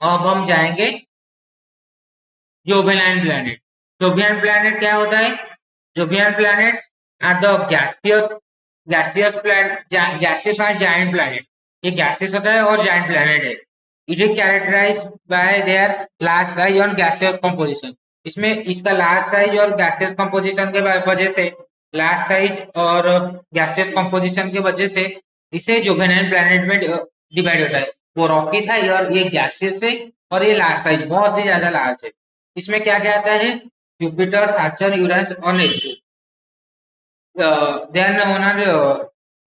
अब हम जाएंगे जोवियन प्लैनेट। जोवियन प्लैनेट क्या होता है? Jovian planet are the gaseous or giant planet. ये गैसियस होता है और जायंट प्लैनेट है। It is characterise by their large size और गैसियस कंपोजिशन। इसमें इसका लार्ज साइज और गैसियस कंपोजिशन के वजह से, लार्ज साइज और गैसियस कंपोजिशन की वजह से इसे जोवेनाइन प्लैनेट में डिवाइड होता है। वो रॉकी था और ये गैसियस है और ये लार्ज साइज बहुत ही ज्यादा लार्ज है। इसमें क्या क्या आता है? जुपिटर, सैटर्न, यूरेनस और Neptune. they are known as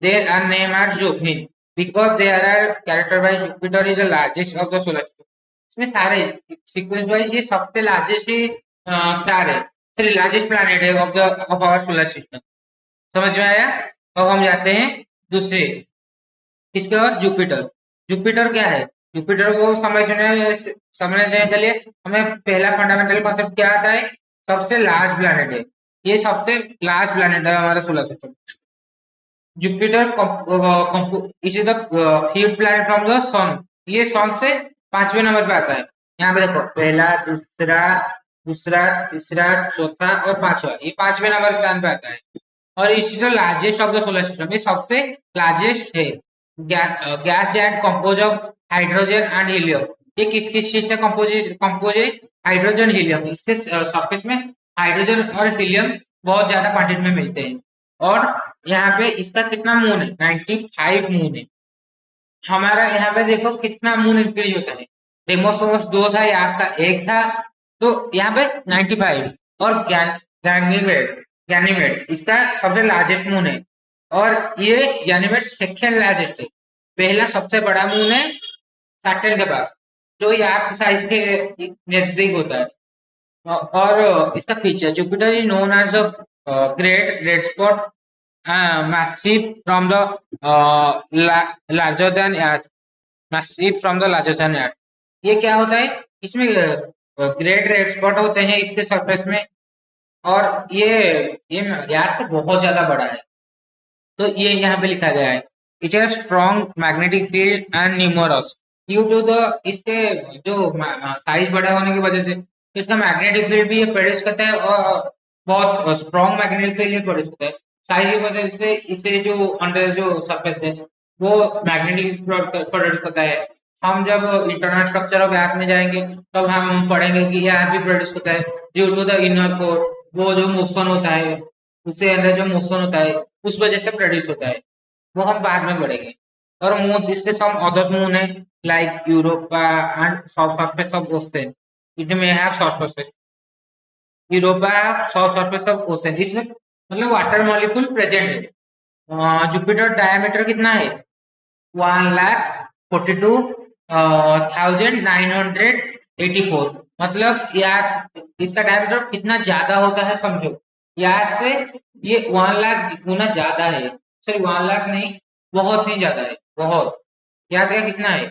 they are named as Jovian because they are characterized by Jupiter is the largest of the solar system. इसमें सारे सीक्वेंस वाइज ये सबसे लार्जेस्ट ही स्टार है, सॉरी लार्जेस्ट प्लैनेट है of our solar system. समझ में आया? अब हम जाते हैं दूसरे, इसके बाद जुपिटर। जुपिटर क्या है? जुपिटर को समझने के लिए हमें पहला फंडामेंटल कॉन्सेप्ट क्या आता है? सबसे लार्ज प्लैनेट है। ये सबसे लार्ज प्लैनेट है हमारा solar system. Jupiter is the fifth planet from the sun. ये सन से पांचवें नंबर पे आता है। यहाँ पे देखो, पहला, दूसरा, दूसरा, तीसरा, चौथा और पांचवा, ये पांचवें नंबर स्थान पे आता है। और is the largest of the solar system, ये सबसे लार्जेस्ट है। Gas giant compose of hydrogen and helium. ये किस किस चीज से कंपोज है? Hydrogen, helium. इसके सरफेस में हाइड्रोजन और हीलियम बहुत ज्यादा क्वांटिटी में मिलते हैं। और यहाँ पे इसका कितना मून है? 95 मून है। हमारा यहाँ पे देखो कितना मून इंक्रीज होता है। डेमोसोमस दो था, यहाँ का एक था, तो यहाँ पे 95। और गैनीमेड, गैनीमेड इसका सबसे लार्जेस्ट मून है। और ये गैनीमेड सेकेंड लार्जेस्ट है। पहला सबसे बड़ा मून है सैटर्न के पास, जो यार साइज के नजदीक होता है। और इसका feature, Jupiter is known as the great red spot, massive from the larger than earth, massive from the larger than earth। ये क्या होता है? इसमें ग्रेट रेड स्पॉट होते हैं इसके सरफेस में। और ये यार से बहुत ज्यादा बड़ा है। तो ये यहाँ पे लिखा गया है, it has strong magnetic field and numerous due to the, इसके जो साइज बड़ा होने की वजह से इसका मैग्नेटिक फील्ड भी ये प्रोड्यूस करता है और बहुत स्ट्रॉन्ग मैग्नेटिक फील्ड ये प्रोड्यूस करता है। साइज की वजह से इसे जो अंडर जो सरफेस है वो मैग्नेटिक प्रोड्यूस करता है। हम जब इंटरनल स्ट्रक्चर ऑफ अर्थ में जाएंगे तब हम पढ़ेंगे कि ये अर्थ भी प्रोड्यूस करता है due to the inner core. वो जो मोशन होता है, उससे अंदर जो मोशन होता है उस वजह से प्रोड्यूस होता है। वो हम बाद में पढ़ेंगे। और मून, इसके सम अदर मून है like Europa and south surface of ocean. It may have south surface, Europa south surface of ocean, इसमें मतलब वाटर मॉलिक्यूल प्रेजेंट है। जुपिटर डायमीटर कितना है? 1,42,984। मतलब यार इसका डायमीटर कितना ज्यादा होता है समझो। यार से ये 1 लाख गुना ज्यादा है। सॉरी 1 लाख नहीं, बहुत ही ज्यादा है, बहुत। याद का कितना है?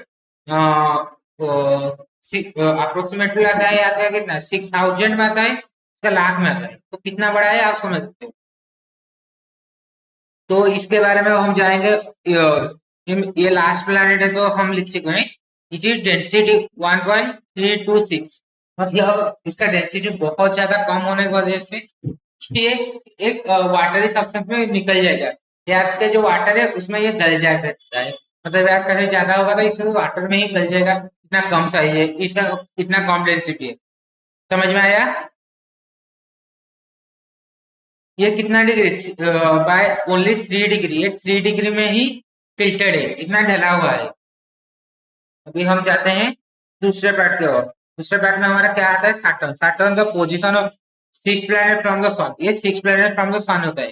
अप्रोक्सीमेटली आता है, याद का कितना? 6,000 में आता है, इसका लाख में आता है, तो कितना बड़ा है आप समझ सकते हो। तो इसके बारे में हम जाएंगे। ये लास्ट प्लैनेट है तो हम लिख चुके हैं, इट इज डेंसिटी 1.326। मतलब इसका डेंसिटी बहुत ज्यादा कम होने की वजह से ये एक वाटरी सब्सटेंस में निकल जाएगा। याद के जो वाटर है उसमें ये गल जा सकता है। मतलब याद कहीं ज्यादा होगा तो इससे वाटर में ही गल जाएगा, इतना कम साइज है इसका, इतना कम डेंसिटी है। समझ में आया? ये कितना डिग्री? बाय ओनली 3 डिग्री, ये 3 डिग्री में ही टिल्टेड है, इतना ढला हुआ है। अभी हम जाते हैं दूसरे पैट की ओर। दूसरे पैट में हमारा क्या आता है? Saturn. Saturn the position of six planet from the sun. ये six planet from the sun होता है।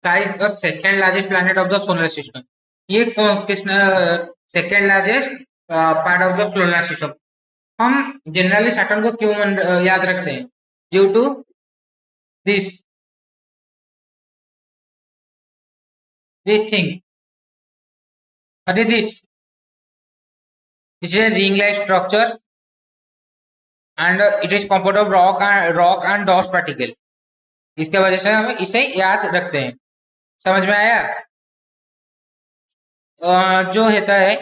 साइज और second largest planet of the solar system. ये किस second largest part of the solar system. हम जनरली सैटर्न को क्यों याद रखते हैं? ड्यू टू दिस थिंग, अरे this is a ring-like structure and it is composed of rock and dust particle। इसके वजह से हम इसे याद रखते हैं। समझ में आया? जो होता है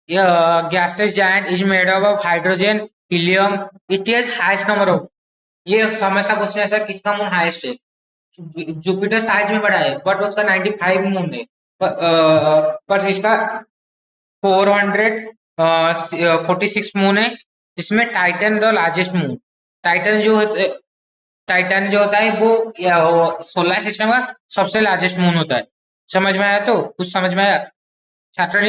gaseous giant is made up of hydrogen, helium. It is highest number of, ये समझता क्वेश्चन ऐसा, किसका मून हाईएस्ट है? जुपिटर साइज में बड़ा है बट उसका 95 मून है, पर इसका 446 मून है, जिसमें Titan the largest moon. Titan जो टाइटन जो होता है वो सोलर सिस्टम का सबसे लार्जेस्ट मून होता है। समझ में आया? तो कुछ समझ में आया? Saturn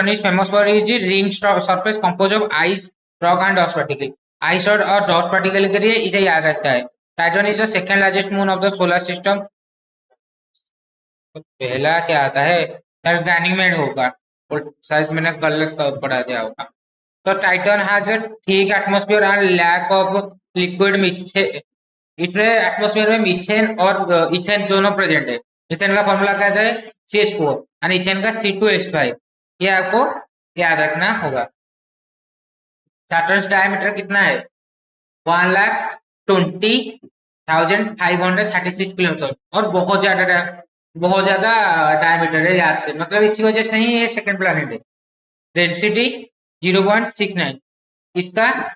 is famous for its ring surface composed of ice, rock and dust particle. Ice और dust particle के लिए इसे याद रखता है। Titan is the second largest moon of the solar system. तो पहला क्या आता है? शायद गैनीमेड होगा, और शायद मैंने गलत पढ़ा दिया होगा। तो Titan has a thick atmosphere and lack of liquid methane. इसमें एटमॉस्फेयर में मीथेन और इथेन दोनों प्रेजेंट है। इथेन का फॉर्मूला क्या है? CH4, और इथेन का C2H5। ये आपको याद रखना होगा। सैटर्न डायमीटर कितना है? 1,20,536 किलोमीटर, और बहुत ज्यादा डायमीटर है, याद से मतलब इसी वजह से नहीं ये सेकंड प्लैनेट है। डेंसिटी 0.69, इसका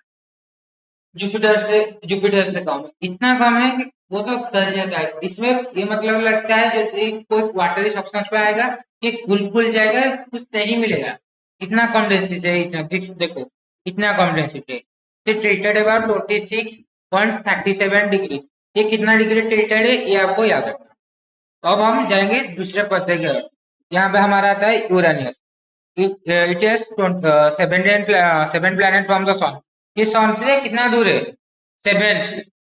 जुपिटर से कम है। इतना कम है कि वो तो गल जाता है इसमें। ये मतलब लगता है जैसे कोई वाटरी सब्सटेंस पे आएगा कि घुल जाएगा, कुछ नहीं मिलेगा। इतना कम डेंसिटी है इसमें। देखो इतना कम डेंसिटी है। Tilted about 26.37 degree. ये कितना डिग्री टिल्टेड है ये आपको याद रखना। अब हम जाएंगे दूसरे पत्ते की ओर। यहाँ पे हमारा आता है Uranus. It is 7 planet from the sun. ये सन से कितना दूर है? 7th।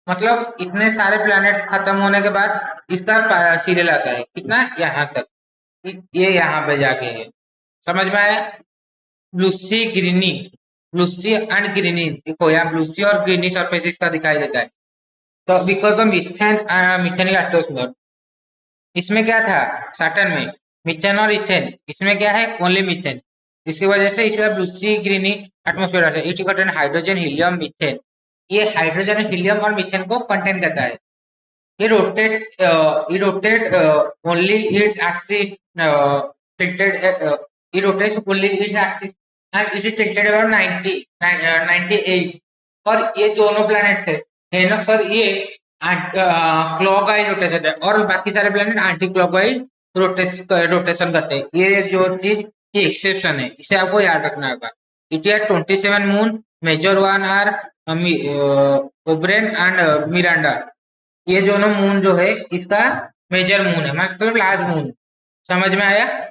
मतलब इतने सारे प्लैनेट खत्म होने के बाद इसका सीरियल आता है कितना, यहाँ तक। ये यहाँ पे जाके है। समझ में आया? ब्लूसी ग्रीनी, ब्लूसी एंड ग्रीनी, देखो यहाँ ब्लूसी और ग्रीनी सरफेस इसका दिखाई देता है। तो बिकॉज द मिथेन एटमॉस्फेयर। इसमें क्या था सैटर्न में? मीथेन और इथेन। इसमें क्या है? Only methane. इसकी वजह से इसका ब्लूसी ग्रीनी एटमॉस्फेयर आता है। It contain hydrogen, helium, methane. ये हाइड्रोजन, हीलियम और मीथेन को कंटेन करता है। ये rotate only its axis tilted it rotates only its axis and it is tilted around 98। और ये दोनों प्लैनेट है वेनस और ये क्लॉकवाइज रोटेशन है, और बाकी सारे प्लैनेट एंटी क्लॉकवाइज रोटेशन करते हैं। ये जो चीज ये एक्सेप्शन है, इसे आपको याद रखना होगा। It are 27 moon, major one are Oberon and Miranda. ये दोनों मून जो है इसका मेजर मून है, मतलब लार्ज मून। समझ में आया?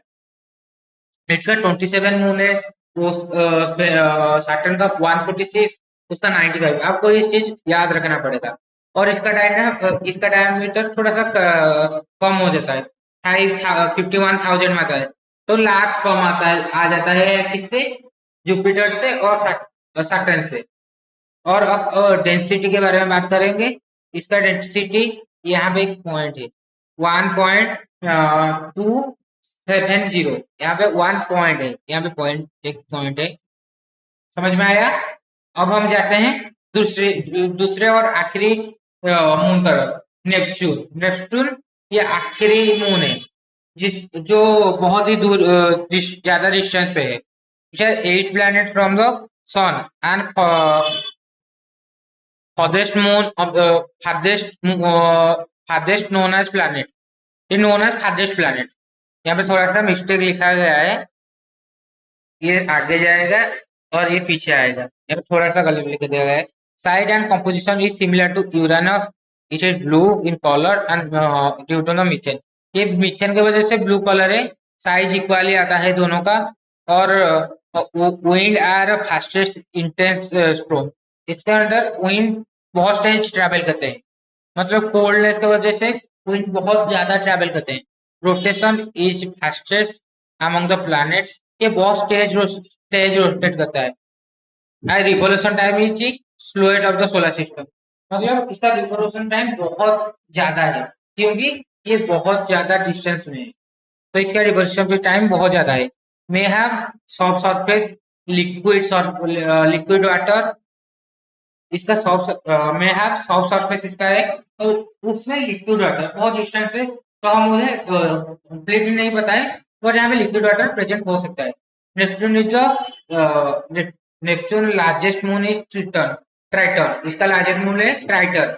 इसका 27 मून है, वो सैटर्न का 146, उसका 95। आपको ये चीज याद रखना पड़ेगा। और इसका डायमीटर थोड़ा सा कम हो जाता है, 51,000 में आता है। तो लाख कम आ जाता है किससे? जुपिटर से और सैटर्न से। और अब डेंसिटी के बारे में बात करेंगे। इसका डेंसिटी यहाँ पे एक पॉइंट है 1.270। यहाँ पे 1 पॉइंट है, यहाँ पे एक पॉइंट है। समझ में आया? अब हम जाते हैं दूसरे और आखिरी मून पर, नेपच्यून। नेपच्यून ये आखिरी मून है जो बहुत ही दूर ज्यादा डिस्टेंस पे है। 8 planet from the sun and farthest moon of the farthest known as planet। ये known as farthest planet। यहाँ पे थोड़ा सा मिस्टेक लिखा गया है, ये आगे जाएगा और ये पीछे आएगा। यहाँ पे थोड़ा सा गलत लिख दिया गया है। Side and composition is similar to Uranus. It is blue in colour and due to the methane. ये मीथेन की वजह से ब्लू कलर है। साइज इक्वली आता है दोनों का। और wind are fastest intense storm. इसके अंदर विंड बहुत तेज ट्रैवल करते हैं, मतलब कोल्डनेस की वजह से विंड बहुत ज्यादा ट्रैवल करते हैं। Rotation is fastest among the planets. ये बहुत तेज रोटेट करता है। Revolution time is slowest of the solar system. मतलब इसका रिवोल्यूशन टाइम बहुत ज्यादा है, क्योंकि ये बहुत ज्यादा डिस्टेंस में है, तो इसका रिवोल्यूशन टाइम बहुत ज्यादा है। May have soft surface, liquid water. इसका सॉफ्ट में है, सॉफ्ट सरफेस इसका है, तो उसमें लिक्विड वाटर बहुत डिस्टेंस से, तो हम उन्हें कंप्लीटली नहीं बताएं, बट यहाँ पे लिक्विड वाटर प्रेजेंट हो सकता है। Neptune is Neptune largest moon is Triton Triton, इसका लार्जेस्ट मून है ट्राइटन।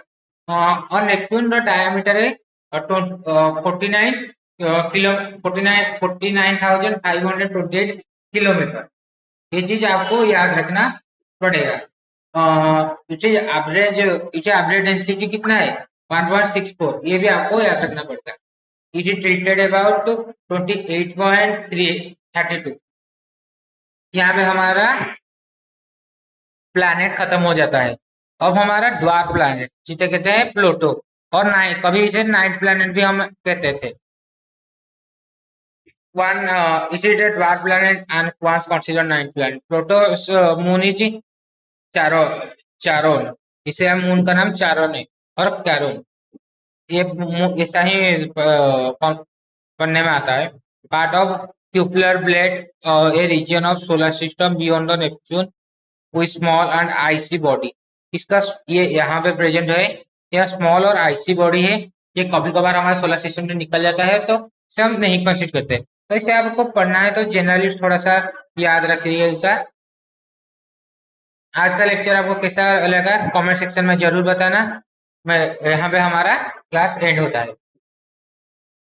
और नेपच्यून का डायमीटर है 49 किलो 49,528 किलोमीटर। ये चीज आपको याद रखना पड़ेगा। इसे एवरेज डेंसिटी कितना है 1.64, ये भी आपको याद रखना पड़ेगा। It is tilted about 28.332। यहाँ पे हमारा प्लैनेट खत्म हो जाता है। अब हमारा ड्वार्फ प्लैनेट जिसे कहते हैं प्लूटो, और नाइट, कभी इसे नाइट प्लैनेट भी हम कहते थे। One is it a dwarf planet and once considered ninth planet. Proto's moon is चारोन चारोन, इसे हम मून का नाम चारोन है। और कैरोन, ये ऐसा ही पढ़ने में आता है। Part of Kuiper belt, a region of solar system beyond the Neptune with small and icy body. इसका ये यहाँ पे प्रेजेंट है, यह स्मॉल और आईसी बॉडी है। ये कभी कभार हमारे सोलर सिस्टम से निकल जाता है तो इसे हम नहीं कंसिडर करते। तो इसे आपको पढ़ना है तो जनरली थोड़ा सा याद रखिएगा। आज का लेक्चर आपको कैसा लगा कमेंट सेक्शन में जरूर बताना। मैं यहाँ पे हमारा क्लास एंड होता है।